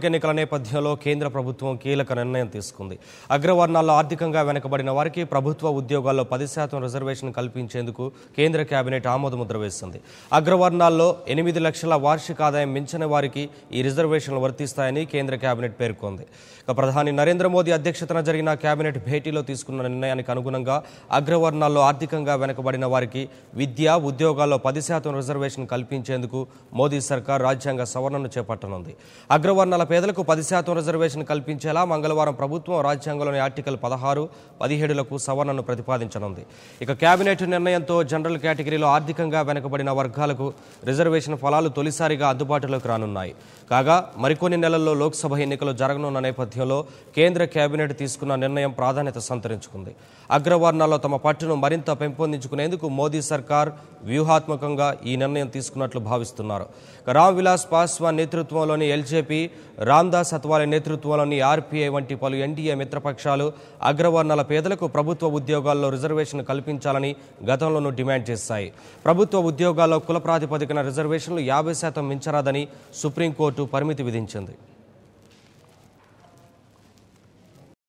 ఎన్నికల నేపథ్యంలో కేంద్ర ప్రభుత్వం కీలక నిర్ణయం తీసుకుంది. అగ్రవర్ణాల్లో ఆర్థికంగా వెనుకబడిన వారికి ప్రభుత్వ ఉద్యోగాల్లో 10% రిజర్వేషన్ కల్పించేందుకు కేంద్ర కేబినెట్ ఆమోదముద్ర వేసింది. అగ్రవర్ణాల్లో 8 లక్షల వార్షిక ఆదాయం మించిన వారికి ఈ రిజర్వేషన్లు వర్తిస్తాయని కేంద్ర కేబినెట్ పేర్కొంది. ప్రధాని నరేంద్ర మోదీ అధ్యక్షతన జరిగిన కేబినెట్ భేటీలో తీసుకున్న నిర్ణయానికి అనుగుణంగా అగ్రవర్ణాల్లో ఆర్థికంగా వెనుకబడిన వారికి విద్య, ఉద్యోగాల్లో 10% రిజర్వేషన్ కల్పించేందుకు మోదీ సర్కార్ రాజ్యాంగ సవరణను చేపట్టనుంది. అగ్రవర్ణాల పేదలకు 10% రిజర్వేషన్ కల్పించేలా మంగళవారం ప్రభుత్వం రాజ్యాంగంలోని ఆర్టికల్ 16, 17లకు సవరణను ప్రతిపాదించనుంది. కేబినెట్ నిర్ణయంతో జనరల్ కేటగిరీలో ఆర్థికంగా వెనుకబడిన వర్గాలకు రిజర్వేషన్ ఫలాలు తొలిసారిగా అందుబాటులోకి రానున్నాయి. కాగా మరికొన్ని నెలల్లో లోక్సభ ఎన్నికలు జరగనున్న నేపథ్యంలో కేంద్ర కేబినెట్ తీసుకున్న నిర్ణయం ప్రాధాన్యత సంతరించుకుంది. అగ్రవర్ణాల్లో తమ పట్టును మరింత పెంపొందించుకునేందుకు మోదీ సర్కార్ వ్యూహాత్మకంగా ఈ నిర్ణయం తీసుకున్నట్లు భావిస్తున్నారు. రామ్ విలాస్ పాస్వాన్ నేతృత్వంలోని ఎల్జేపీ, రామ్దాస్ అత్వాలే నేతృత్వంలోని ఆర్పీఐ వంటి పలు ఎన్డీఏ మిత్రపక్షాలు అగ్రవర్ణాల పేదలకు ప్రభుత్వ ఉద్యోగాల్లో రిజర్వేషన్ కల్పించాలని గతంలోనూ డిమాండ్ చేశాయి. ప్రభుత్వ ఉద్యోగాల్లో కుల ప్రాతిపదికన రిజర్వేషన్లు 50% మించరాదని సుప్రీంకోర్టు పరిమితి విధించింది.